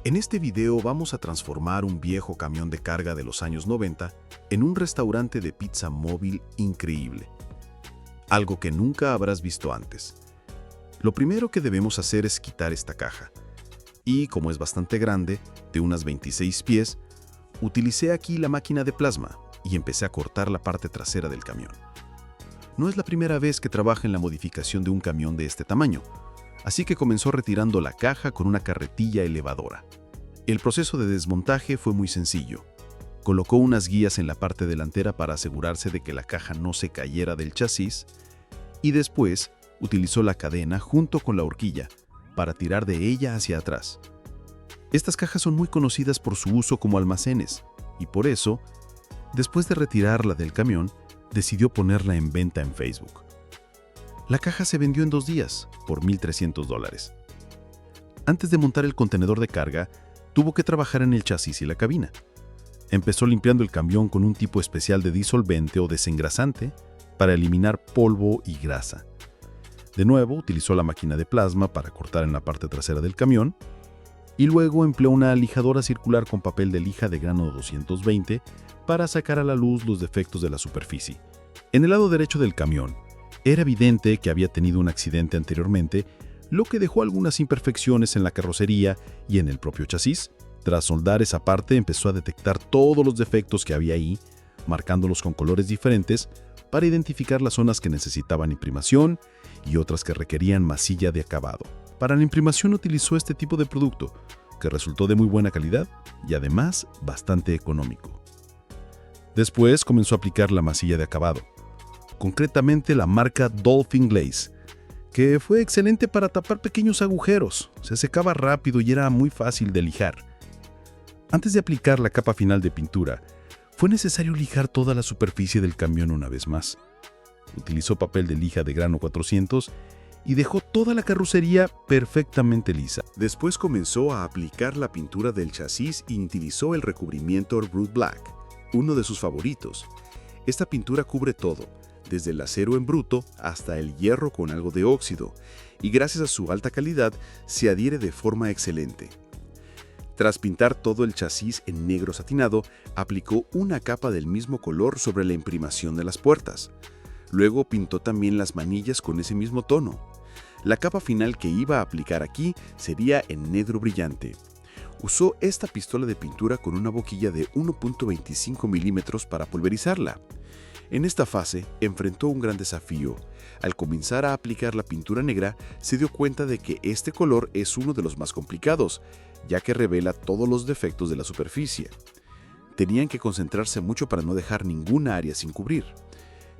En este video vamos a transformar un viejo camión de carga de los años 90 en un restaurante de pizza móvil increíble. Algo que nunca habrás visto antes. Lo primero que debemos hacer es quitar esta caja. Y como es bastante grande, de unas 26 pies, utilicé aquí la máquina de plasma y empecé a cortar la parte trasera del camión. No es la primera vez que trabajo en la modificación de un camión de este tamaño, así que comenzó retirando la caja con una carretilla elevadora. El proceso de desmontaje fue muy sencillo. Colocó unas guías en la parte delantera para asegurarse de que la caja no se cayera del chasis y después utilizó la cadena junto con la horquilla para tirar de ella hacia atrás. Estas cajas son muy conocidas por su uso como almacenes y por eso, después de retirarla del camión, decidió ponerla en venta en Facebook. La caja se vendió en 2 días por $1,300. Antes de montar el contenedor de carga, tuvo que trabajar en el chasis y la cabina. Empezó limpiando el camión con un tipo especial de disolvente o desengrasante para eliminar polvo y grasa. De nuevo, utilizó la máquina de plasma para cortar en la parte trasera del camión y luego empleó una lijadora circular con papel de lija de grano 220 para sacar a la luz los defectos de la superficie. En el lado derecho del camión, era evidente que había tenido un accidente anteriormente, lo que dejó algunas imperfecciones en la carrocería y en el propio chasis. Tras soldar esa parte, empezó a detectar todos los defectos que había ahí, marcándolos con colores diferentes para identificar las zonas que necesitaban imprimación y otras que requerían masilla de acabado. Para la imprimación utilizó este tipo de producto, que resultó de muy buena calidad y además bastante económico. Después comenzó a aplicar la masilla de acabado, concretamente la marca Dolphin Glaze, que fue excelente para tapar pequeños agujeros, se secaba rápido y era muy fácil de lijar. Antes de aplicar la capa final de pintura, fue necesario lijar toda la superficie del camión una vez más. Utilizó papel de lija de grano 400 y dejó toda la carrocería perfectamente lisa. Después comenzó a aplicar la pintura del chasis y utilizó el recubrimiento Brut Black, uno de sus favoritos. Esta pintura cubre todo, desde el acero en bruto hasta el hierro con algo de óxido, y gracias a su alta calidad se adhiere de forma excelente. Tras pintar todo el chasis en negro satinado, aplicó una capa del mismo color sobre la imprimación de las puertas. Luego pintó también las manillas con ese mismo tono. La capa final que iba a aplicar aquí sería en negro brillante. Usó esta pistola de pintura con una boquilla de 1.25 milímetros para pulverizarla. En esta fase enfrentó un gran desafío. Al comenzar a aplicar la pintura negra, se dio cuenta de que este color es uno de los más complicados, ya que revela todos los defectos de la superficie. Tenían que concentrarse mucho para no dejar ninguna área sin cubrir.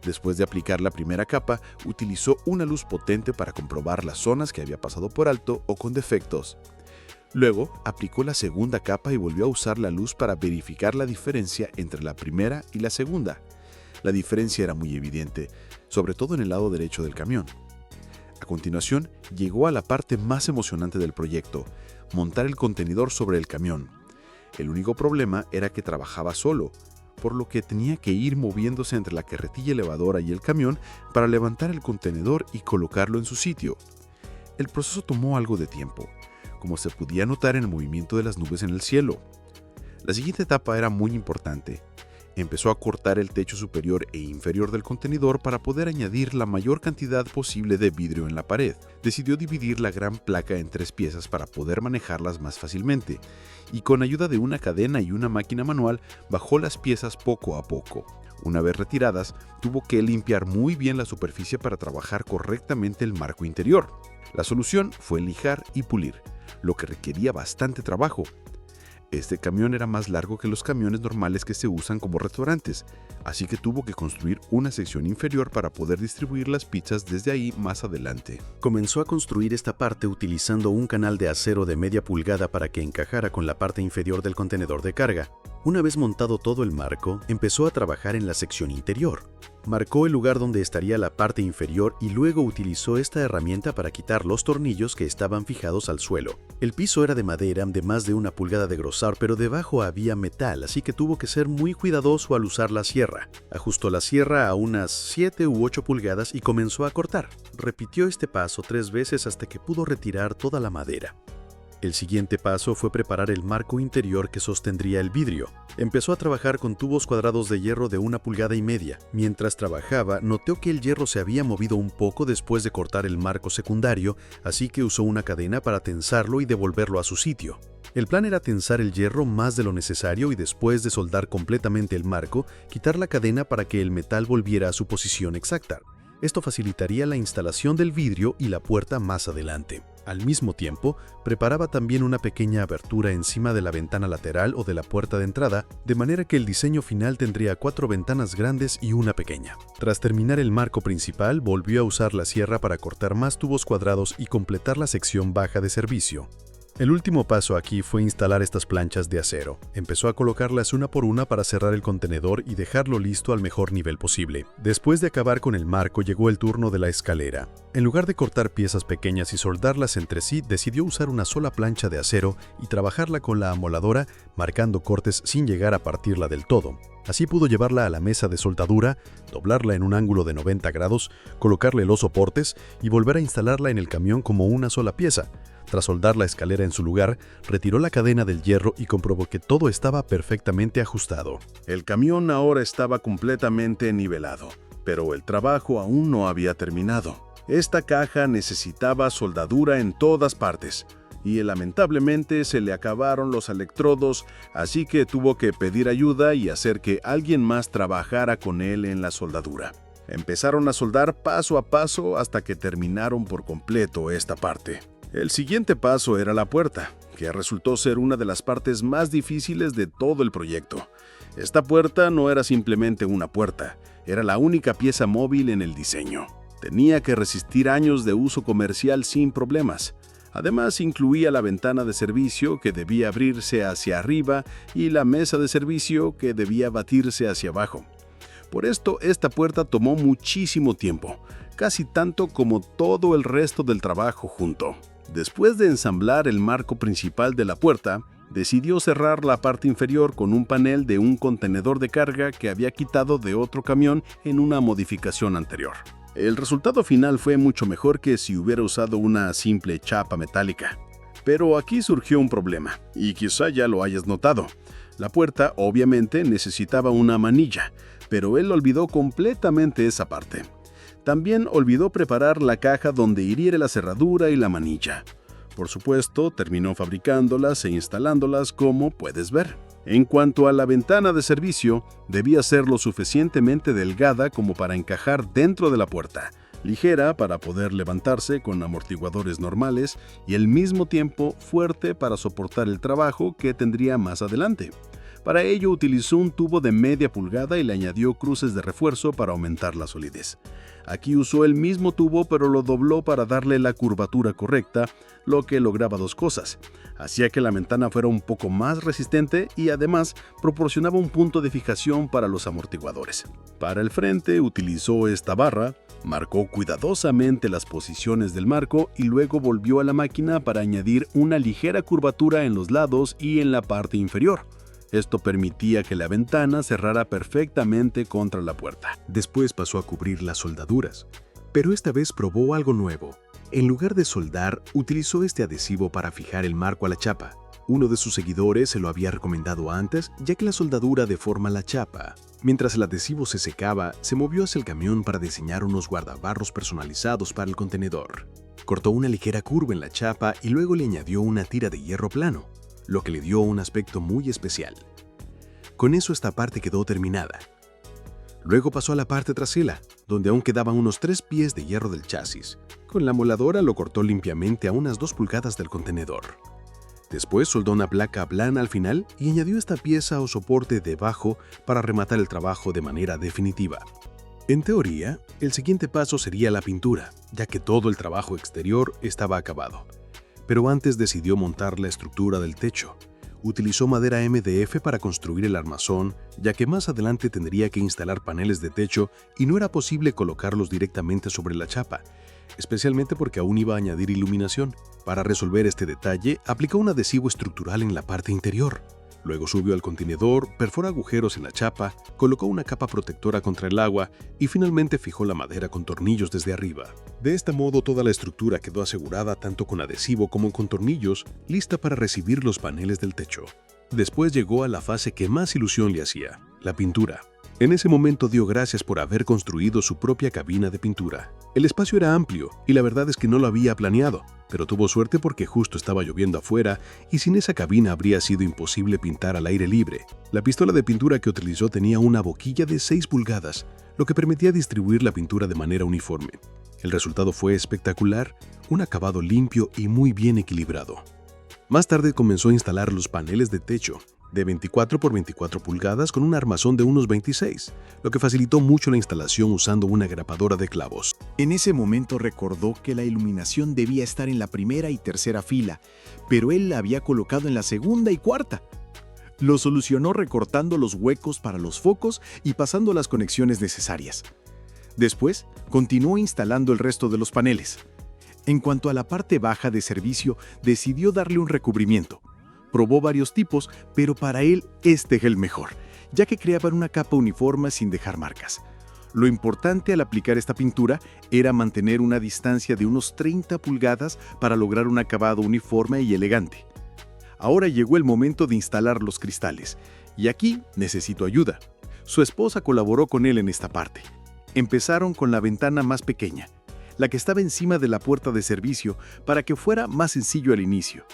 Después de aplicar la primera capa, utilizó una luz potente para comprobar las zonas que había pasado por alto o con defectos. Luego, aplicó la segunda capa y volvió a usar la luz para verificar la diferencia entre la primera y la segunda. La diferencia era muy evidente, sobre todo en el lado derecho del camión. A continuación, llegó a la parte más emocionante del proyecto, montar el contenedor sobre el camión. El único problema era que trabajaba solo, por lo que tenía que ir moviéndose entre la carretilla elevadora y el camión para levantar el contenedor y colocarlo en su sitio. El proceso tomó algo de tiempo, como se podía notar en el movimiento de las nubes en el cielo. La siguiente etapa era muy importante. Empezó a cortar el techo superior e inferior del contenedor para poder añadir la mayor cantidad posible de vidrio en la pared. Decidió dividir la gran placa en 3 piezas para poder manejarlas más fácilmente, y con ayuda de una cadena y una máquina manual bajó las piezas poco a poco. Una vez retiradas, tuvo que limpiar muy bien la superficie para trabajar correctamente el marco interior. La solución fue lijar y pulir, lo que requería bastante trabajo. Este camión era más largo que los camiones normales que se usan como restaurantes, así que tuvo que construir una sección inferior para poder distribuir las pizzas desde ahí más adelante. Comenzó a construir esta parte utilizando un canal de acero de media pulgada para que encajara con la parte inferior del contenedor de carga. Una vez montado todo el marco, empezó a trabajar en la sección interior. Marcó el lugar donde estaría la parte inferior y luego utilizó esta herramienta para quitar los tornillos que estaban fijados al suelo. El piso era de madera de más de 1 pulgada de grosor, pero debajo había metal, así que tuvo que ser muy cuidadoso al usar la sierra. Ajustó la sierra a unas 7 u 8 pulgadas y comenzó a cortar. Repitió este paso 3 veces hasta que pudo retirar toda la madera. El siguiente paso fue preparar el marco interior que sostendría el vidrio. Empezó a trabajar con tubos cuadrados de hierro de 1,5 pulgadas. Mientras trabajaba, notó que el hierro se había movido un poco después de cortar el marco secundario, así que usó una cadena para tensarlo y devolverlo a su sitio. El plan era tensar el hierro más de lo necesario y después de soldar completamente el marco, quitar la cadena para que el metal volviera a su posición exacta. Esto facilitaría la instalación del vidrio y la puerta más adelante. Al mismo tiempo, preparaba también una pequeña abertura encima de la ventana lateral o de la puerta de entrada, de manera que el diseño final tendría 4 ventanas grandes y una pequeña. Tras terminar el marco principal, volvió a usar la sierra para cortar más tubos cuadrados y completar la sección baja de servicio. El último paso aquí fue instalar estas planchas de acero. Empezó a colocarlas una por una para cerrar el contenedor y dejarlo listo al mejor nivel posible. Después de acabar con el marco, llegó el turno de la escalera. En lugar de cortar piezas pequeñas y soldarlas entre sí, decidió usar una sola plancha de acero y trabajarla con la amoladora, marcando cortes sin llegar a partirla del todo. Así pudo llevarla a la mesa de soldadura, doblarla en un ángulo de 90 grados, colocarle los soportes y volver a instalarla en el camión como una sola pieza. Tras soldar la escalera en su lugar, retiró la cadena del hierro y comprobó que todo estaba perfectamente ajustado. El camión ahora estaba completamente nivelado, pero el trabajo aún no había terminado. Esta caja necesitaba soldadura en todas partes, y lamentablemente se le acabaron los electrodos, así que tuvo que pedir ayuda y hacer que alguien más trabajara con él en la soldadura. Empezaron a soldar paso a paso hasta que terminaron por completo esta parte. El siguiente paso era la puerta, que resultó ser una de las partes más difíciles de todo el proyecto. Esta puerta no era simplemente una puerta, era la única pieza móvil en el diseño. Tenía que resistir años de uso comercial sin problemas. Además, incluía la ventana de servicio que debía abrirse hacia arriba y la mesa de servicio que debía batirse hacia abajo. Por esto, esta puerta tomó muchísimo tiempo, casi tanto como todo el resto del trabajo junto. Después de ensamblar el marco principal de la puerta, decidió cerrar la parte inferior con un panel de un contenedor de carga que había quitado de otro camión en una modificación anterior. El resultado final fue mucho mejor que si hubiera usado una simple chapa metálica. Pero aquí surgió un problema, y quizá ya lo hayas notado. La puerta obviamente necesitaba una manilla, pero él olvidó completamente esa parte. También olvidó preparar la caja donde iría la cerradura y la manilla. Por supuesto, terminó fabricándolas e instalándolas como puedes ver. En cuanto a la ventana de servicio, debía ser lo suficientemente delgada como para encajar dentro de la puerta, ligera para poder levantarse con amortiguadores normales y al mismo tiempo fuerte para soportar el trabajo que tendría más adelante. Para ello utilizó un tubo de media pulgada y le añadió cruces de refuerzo para aumentar la solidez. Aquí usó el mismo tubo pero lo dobló para darle la curvatura correcta, lo que lograba dos cosas. Hacía que la ventana fuera un poco más resistente y además proporcionaba un punto de fijación para los amortiguadores. Para el frente utilizó esta barra, marcó cuidadosamente las posiciones del marco y luego volvió a la máquina para añadir una ligera curvatura en los lados y en la parte inferior. Esto permitía que la ventana cerrara perfectamente contra la puerta. Después pasó a cubrir las soldaduras, pero esta vez probó algo nuevo. En lugar de soldar, utilizó este adhesivo para fijar el marco a la chapa. Uno de sus seguidores se lo había recomendado antes, ya que la soldadura deforma la chapa. Mientras el adhesivo se secaba, se movió hacia el camión para diseñar unos guardabarros personalizados para el contenedor. Cortó una ligera curva en la chapa y luego le añadió una tira de hierro plano, lo que le dio un aspecto muy especial. Con eso esta parte quedó terminada. Luego pasó a la parte trasera, donde aún quedaban unos 3 pies de hierro del chasis. Con la moladora lo cortó limpiamente a unas 2 pulgadas del contenedor. Después soldó una placa plana al final y añadió esta pieza o soporte debajo para rematar el trabajo de manera definitiva. En teoría, el siguiente paso sería la pintura, ya que todo el trabajo exterior estaba acabado. Pero antes decidió montar la estructura del techo. Utilizó madera MDF para construir el armazón, ya que más adelante tendría que instalar paneles de techo y no era posible colocarlos directamente sobre la chapa, especialmente porque aún iba a añadir iluminación. Para resolver este detalle, aplicó un adhesivo estructural en la parte interior. Luego subió al contenedor, perforó agujeros en la chapa, colocó una capa protectora contra el agua y finalmente fijó la madera con tornillos desde arriba. De este modo toda la estructura quedó asegurada tanto con adhesivo como con tornillos, lista para recibir los paneles del techo. Después llegó a la fase que más ilusión le hacía, la pintura. En ese momento dio gracias por haber construido su propia cabina de pintura. El espacio era amplio y la verdad es que no lo había planeado, pero tuvo suerte porque justo estaba lloviendo afuera y sin esa cabina habría sido imposible pintar al aire libre. La pistola de pintura que utilizó tenía una boquilla de 6 pulgadas, lo que permitía distribuir la pintura de manera uniforme. El resultado fue espectacular, un acabado limpio y muy bien equilibrado. Más tarde comenzó a instalar los paneles de techo, de 24 por 24 pulgadas con un armazón de unos 26, lo que facilitó mucho la instalación usando una grapadora de clavos. En ese momento recordó que la iluminación debía estar en la primera y tercera fila, pero él la había colocado en la segunda y cuarta. Lo solucionó recortando los huecos para los focos y pasando las conexiones necesarias. Después, continuó instalando el resto de los paneles. En cuanto a la parte baja de servicio, decidió darle un recubrimiento. Probó varios tipos, pero para él este es el mejor, ya que creaban una capa uniforme sin dejar marcas. Lo importante al aplicar esta pintura era mantener una distancia de unos 30 pulgadas para lograr un acabado uniforme y elegante. Ahora llegó el momento de instalar los cristales, y aquí necesito ayuda. Su esposa colaboró con él en esta parte. Empezaron con la ventana más pequeña, la que estaba encima de la puerta de servicio, para que fuera más sencillo al inicio.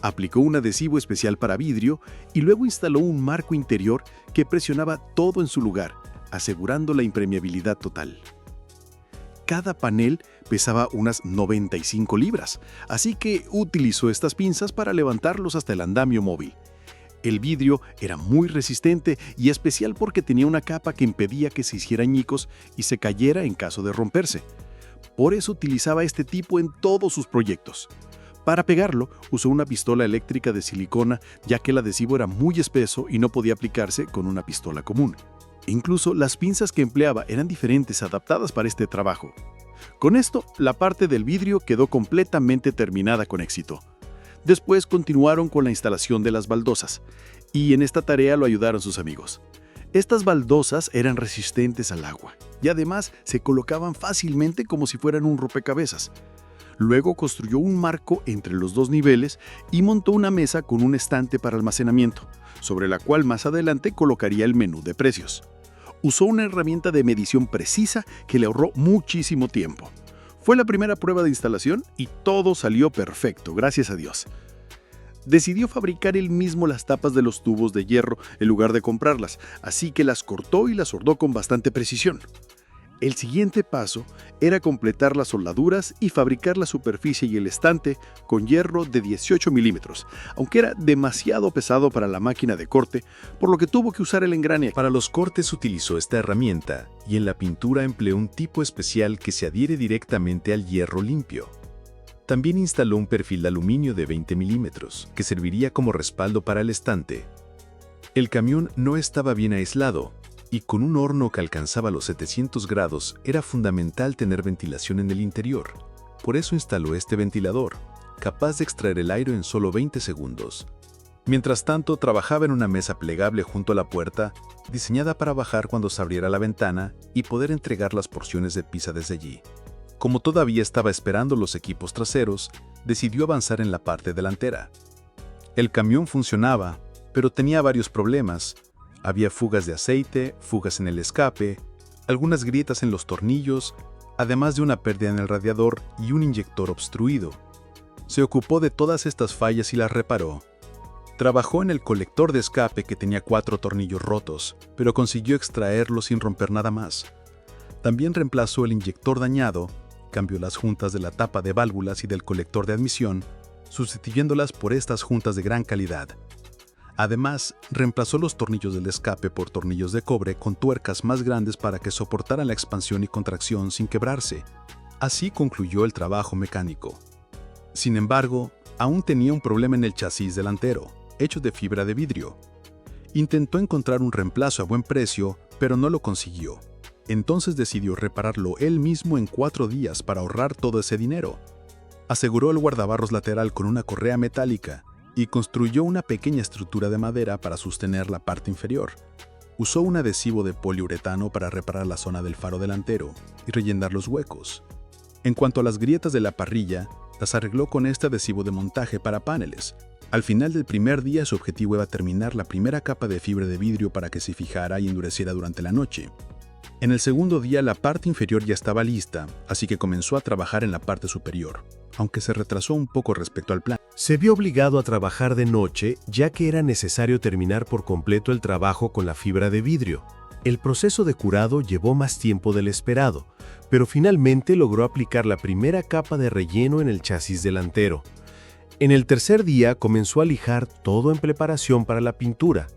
Aplicó un adhesivo especial para vidrio y luego instaló un marco interior que presionaba todo en su lugar, asegurando la impermeabilidad total. Cada panel pesaba unas 95 libras, así que utilizó estas pinzas para levantarlos hasta el andamio móvil. El vidrio era muy resistente y especial porque tenía una capa que impedía que se hiciera añicos y se cayera en caso de romperse. Por eso utilizaba este tipo en todos sus proyectos. Para pegarlo, usó una pistola eléctrica de silicona, ya que el adhesivo era muy espeso y no podía aplicarse con una pistola común. Incluso las pinzas que empleaba eran diferentes, adaptadas para este trabajo. Con esto, la parte del vidrio quedó completamente terminada con éxito. Después continuaron con la instalación de las baldosas, y en esta tarea lo ayudaron sus amigos. Estas baldosas eran resistentes al agua, y además se colocaban fácilmente como si fueran un rompecabezas. Luego construyó un marco entre los dos niveles y montó una mesa con un estante para almacenamiento, sobre la cual más adelante colocaría el menú de precios. Usó una herramienta de medición precisa que le ahorró muchísimo tiempo. Fue la primera prueba de instalación y todo salió perfecto, gracias a Dios. Decidió fabricar él mismo las tapas de los tubos de hierro en lugar de comprarlas, así que las cortó y las soldó con bastante precisión. El siguiente paso era completar las soldaduras y fabricar la superficie y el estante con hierro de 18 milímetros, aunque era demasiado pesado para la máquina de corte, por lo que tuvo que usar el engrane. Para los cortes utilizó esta herramienta y en la pintura empleó un tipo especial que se adhiere directamente al hierro limpio. También instaló un perfil de aluminio de 20 milímetros, que serviría como respaldo para el estante. El camión no estaba bien aislado, y con un horno que alcanzaba los 700 grados era fundamental tener ventilación en el interior. Por eso instaló este ventilador, capaz de extraer el aire en solo 20 segundos. Mientras tanto, trabajaba en una mesa plegable junto a la puerta, diseñada para bajar cuando se abriera la ventana y poder entregar las porciones de pizza desde allí. Como todavía estaba esperando los equipos traseros, decidió avanzar en la parte delantera. El camión funcionaba, pero tenía varios problemas. Había fugas de aceite, fugas en el escape, algunas grietas en los tornillos, además de una pérdida en el radiador y un inyector obstruido. Se ocupó de todas estas fallas y las reparó. Trabajó en el colector de escape que tenía 4 tornillos rotos, pero consiguió extraerlos sin romper nada más. También reemplazó el inyector dañado, cambió las juntas de la tapa de válvulas y del colector de admisión, sustituyéndolas por estas juntas de gran calidad. Además, reemplazó los tornillos del escape por tornillos de cobre con tuercas más grandes para que soportaran la expansión y contracción sin quebrarse. Así concluyó el trabajo mecánico. Sin embargo, aún tenía un problema en el chasis delantero, hecho de fibra de vidrio. Intentó encontrar un reemplazo a buen precio, pero no lo consiguió. Entonces decidió repararlo él mismo en 4 días para ahorrar todo ese dinero. Aseguró el guardabarros lateral con una correa metálica y construyó una pequeña estructura de madera para sostener la parte inferior. Usó un adhesivo de poliuretano para reparar la zona del faro delantero y rellenar los huecos. En cuanto a las grietas de la parrilla, las arregló con este adhesivo de montaje para paneles. Al final del primer día, su objetivo era terminar la primera capa de fibra de vidrio para que se fijara y endureciera durante la noche. En el segundo día, la parte inferior ya estaba lista, así que comenzó a trabajar en la parte superior, aunque se retrasó un poco respecto al plan. Se vio obligado a trabajar de noche, ya que era necesario terminar por completo el trabajo con la fibra de vidrio. El proceso de curado llevó más tiempo del esperado, pero finalmente logró aplicar la primera capa de relleno en el chasis delantero. En el tercer día comenzó a lijar todo en preparación para la pintura.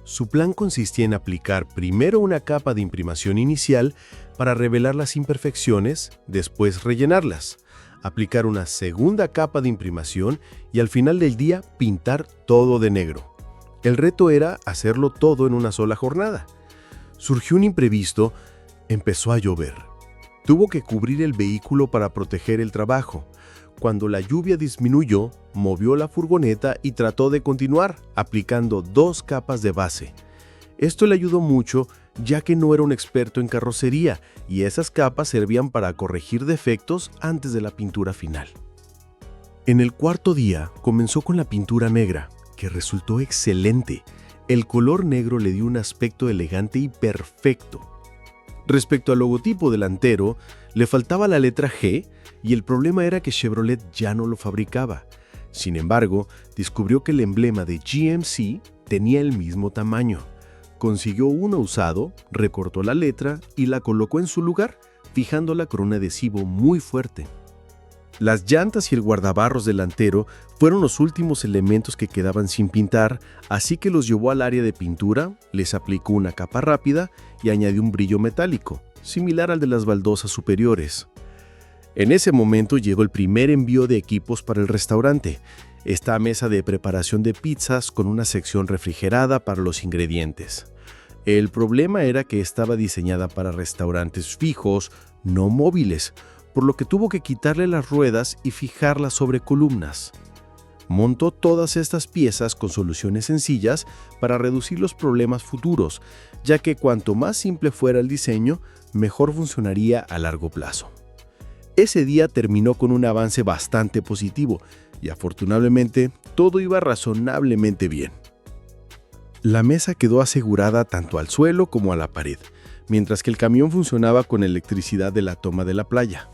Su plan consistía en aplicar primero una capa de imprimación inicial para revelar las imperfecciones, después rellenarlas, aplicar una segunda capa de imprimación y al final del día pintar todo de negro. El reto era hacerlo todo en una sola jornada. Surgió un imprevisto, empezó a llover. Tuvo que cubrir el vehículo para proteger el trabajo. Cuando la lluvia disminuyó, movió la furgoneta y trató de continuar, aplicando 2 capas de base. Esto le ayudó mucho, ya que no era un experto en carrocería, y esas capas servían para corregir defectos antes de la pintura final. En el cuarto día, comenzó con la pintura negra, que resultó excelente. El color negro le dio un aspecto elegante y perfecto. Respecto al logotipo delantero, le faltaba la letra G y el problema era que Chevrolet ya no lo fabricaba. Sin embargo, descubrió que el emblema de GMC tenía el mismo tamaño. Consiguió uno usado, recortó la letra y la colocó en su lugar, fijándola con un adhesivo muy fuerte. Las llantas y el guardabarros delantero fueron los últimos elementos que quedaban sin pintar, así que los llevó al área de pintura, les aplicó una capa rápida y añadió un brillo metálico, similar al de las baldosas superiores. En ese momento llegó el primer envío de equipos para el restaurante, esta mesa de preparación de pizzas con una sección refrigerada para los ingredientes. El problema era que estaba diseñada para restaurantes fijos, no móviles, por lo que tuvo que quitarle las ruedas y fijarlas sobre columnas. Montó todas estas piezas con soluciones sencillas para reducir los problemas futuros, ya que cuanto más simple fuera el diseño, mejor funcionaría a largo plazo. Ese día terminó con un avance bastante positivo y afortunadamente todo iba razonablemente bien. La mesa quedó asegurada tanto al suelo como a la pared, mientras que el camión funcionaba con electricidad de la toma de la playa.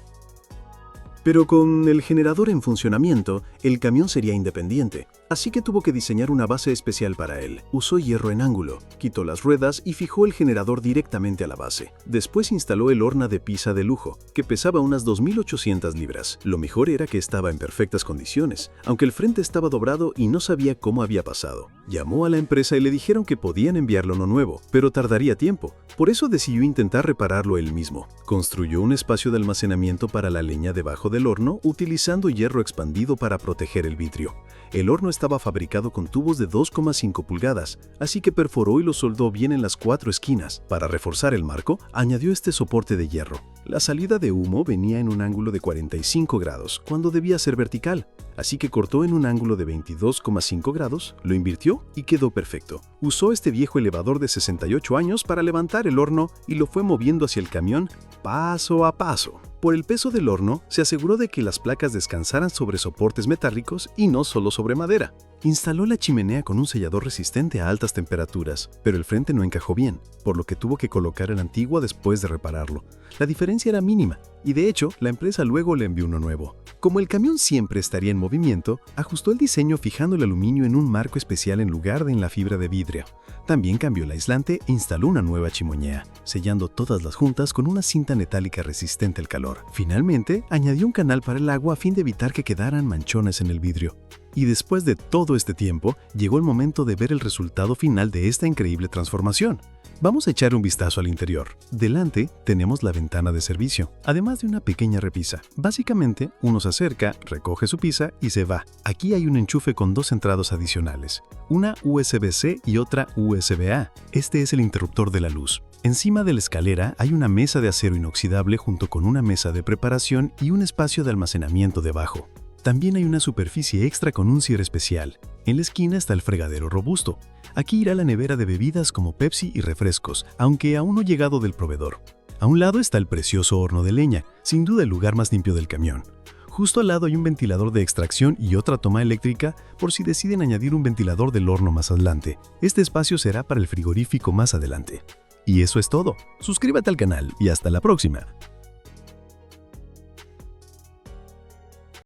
Pero con el generador en funcionamiento, el camión sería independiente, así que tuvo que diseñar una base especial para él. Usó hierro en ángulo, quitó las ruedas y fijó el generador directamente a la base. Después instaló el horno de pizza de lujo, que pesaba unas 2.800 libras. Lo mejor era que estaba en perfectas condiciones, aunque el frente estaba doblado y no sabía cómo había pasado. Llamó a la empresa y le dijeron que podían enviarlo uno nuevo, pero tardaría tiempo. Por eso decidió intentar repararlo él mismo. Construyó un espacio de almacenamiento para la leña debajo del horno utilizando hierro expandido para proteger el vidrio. El horno estaba fabricado con tubos de 2,5 pulgadas, así que perforó y lo soldó bien en las 4 esquinas. Para reforzar el marco, añadió este soporte de hierro. La salida de humo venía en un ángulo de 45 grados, cuando debía ser vertical, así que cortó en un ángulo de 22,5 grados, lo invirtió y quedó perfecto. Usó este viejo elevador de 68 años para levantar el horno y lo fue moviendo hacia el camión paso a paso. Por el peso del horno, se aseguró de que las placas descansaran sobre soportes metálicos y no solo sobre madera. Instaló la chimenea con un sellador resistente a altas temperaturas, pero el frente no encajó bien, por lo que tuvo que colocar el antiguo después de repararlo. La diferencia era mínima, y de hecho, la empresa luego le envió uno nuevo. Como el camión siempre estaría en movimiento, ajustó el diseño fijando el aluminio en un marco especial en lugar de en la fibra de vidrio. También cambió el aislante e instaló una nueva chimenea, sellando todas las juntas con una cinta metálica resistente al calor. Finalmente, añadió un canal para el agua a fin de evitar que quedaran manchones en el vidrio. Y después de todo este tiempo, llegó el momento de ver el resultado final de esta increíble transformación. Vamos a echar un vistazo al interior. Delante tenemos la ventana de servicio, además de una pequeña repisa. Básicamente, uno se acerca, recoge su pizza y se va. Aquí hay un enchufe con 2 entradas adicionales, una USB-C y otra USB-A. Este es el interruptor de la luz. Encima de la escalera hay una mesa de acero inoxidable junto con una mesa de preparación y un espacio de almacenamiento debajo. También hay una superficie extra con un cierre especial. En la esquina está el fregadero robusto. Aquí irá la nevera de bebidas como Pepsi y refrescos, aunque aún no llegado del proveedor. A un lado está el precioso horno de leña, sin duda el lugar más limpio del camión. Justo al lado hay un ventilador de extracción y otra toma eléctrica por si deciden añadir un ventilador del horno más adelante. Este espacio será para el frigorífico más adelante. Y eso es todo. Suscríbete al canal y hasta la próxima.